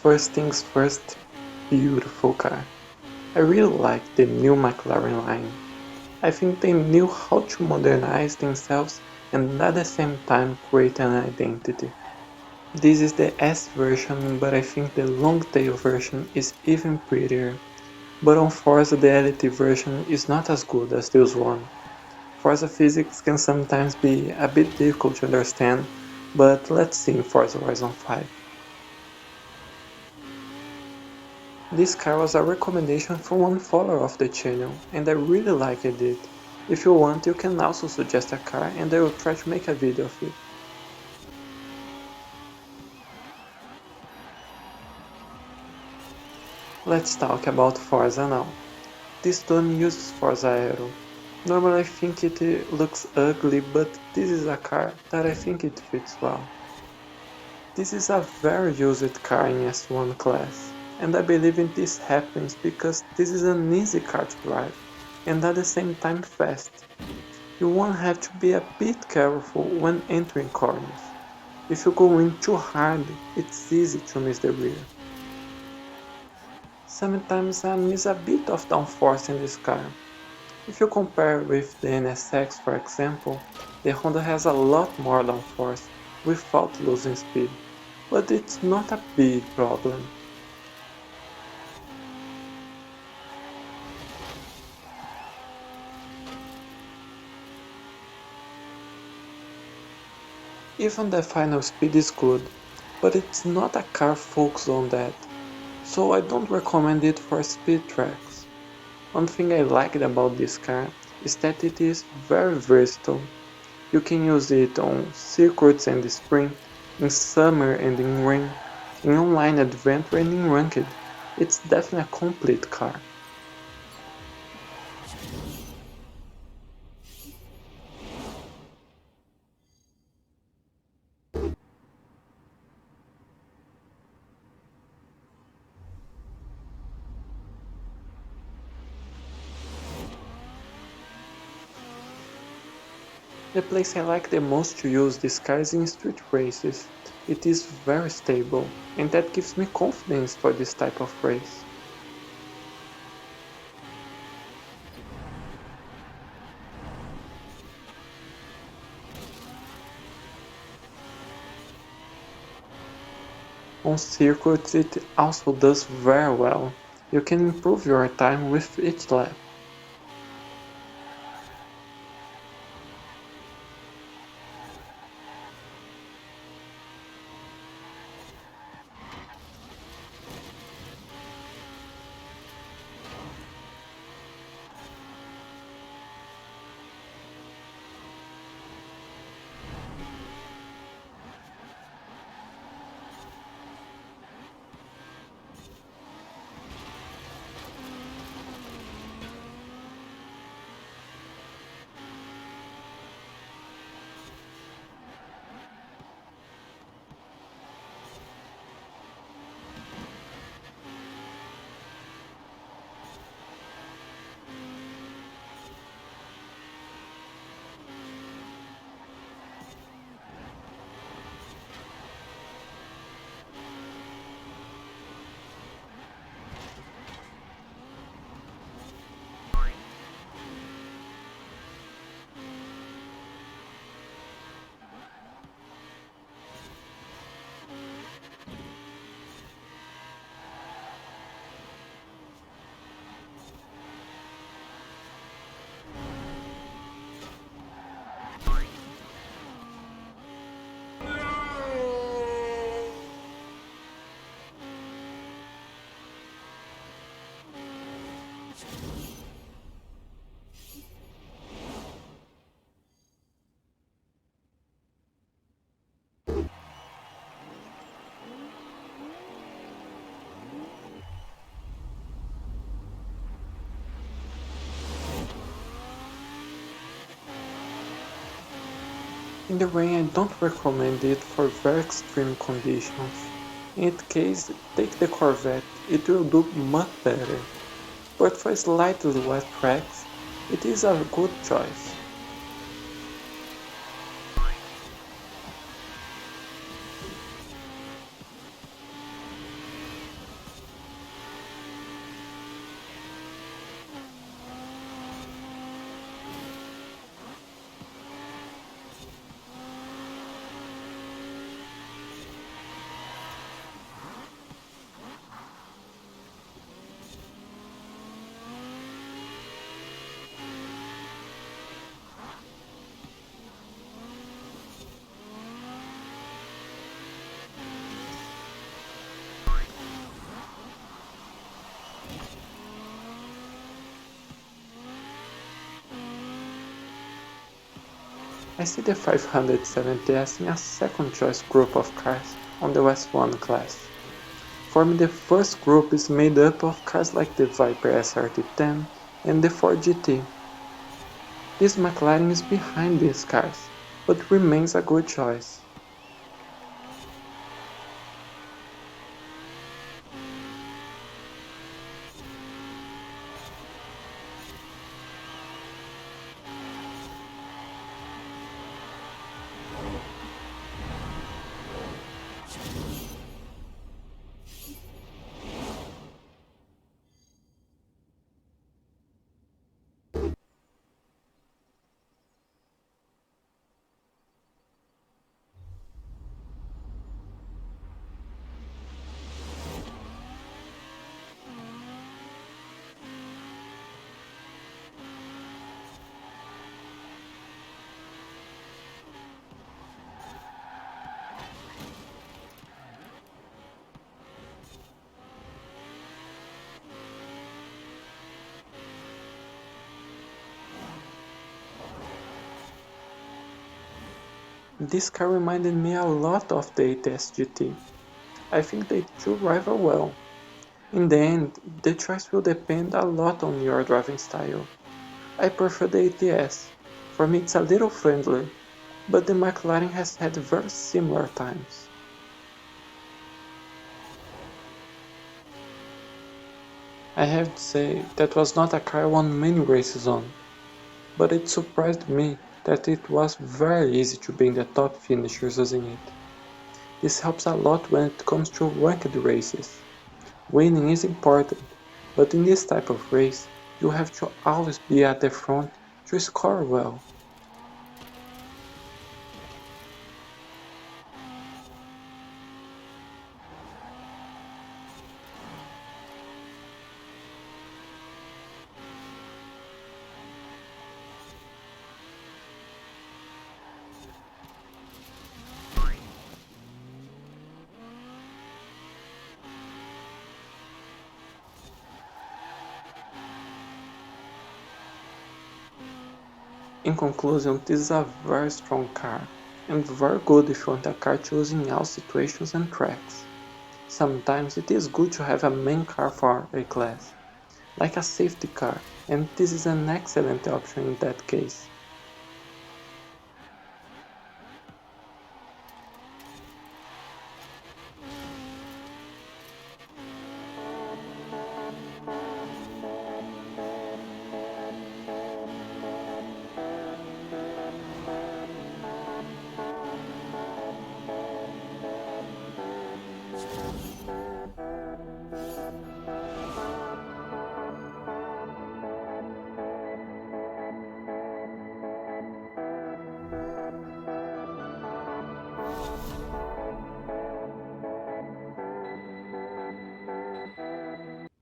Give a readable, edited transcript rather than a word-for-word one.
First things first, beautiful car. I really like the new McLaren line. I think they knew how to modernize themselves and at the same time create an identity. This is the S version, but I think the long tail version is even prettier. But on Forza the LT version is not as good as this one. Forza physics can sometimes be a bit difficult to understand, but let's see in Forza Horizon 5. This car was a recommendation from one follower of the channel, and I really liked it. If you want, you can also suggest a car and I will try to make a video of it. Let's talk about Forza now. This don't use Forza Aero. Normally I think it looks ugly, but this is a car that I think it fits well. This is a very used car in S1 class, and I believe this happens because this is an easy car to drive, and at the same time fast. You won't have to be a bit careful when entering corners. If you go in too hard, it's easy to miss the rear. Sometimes I miss a bit of downforce in this car. If you compare with the NSX for example, the Honda has a lot more downforce without losing speed, but it's not a big problem. Even the final speed is good, but it's not a car focused on that, so I don't recommend it for speed tracks. One thing I liked about this car is that it is very versatile. You can use it on circuits and sprint, in summer and in rain, in online adventure and in ranked. It's definitely a complete car. The place I like the most to use this car is in street races. It is very stable, and that gives me confidence for this type of race. On circuits it also does very well. You can improve your time with each lap. In the rain I don't recommend it for very extreme conditions. In that case, take the Corvette, it will do much better. But for slightly wet tracks, it is a good choice. I see the 570S in a second choice group of cars on the S1 class. For me, the first group is made up of cars like the Viper SRT10 and the Ford GT. This McLaren is behind these cars, but remains a good choice. This car reminded me a lot of the ATS GT. I think they two rival well. In the end, the choice will depend a lot on your driving style. I prefer the ATS. For me it's a little friendlier, but the McLaren has had very similar times. I have to say that was not a car I won many races on, but it surprised me that it was very easy to be in the top finishers using it. This helps a lot when it comes to ranked races. Winning is important, but in this type of race, you have to always be at the front to score well. In conclusion, this is a very strong car, and very good if you want a car to use in all situations and tracks. Sometimes it is good to have a main car for a class, like a safety car, and this is an excellent option in that case.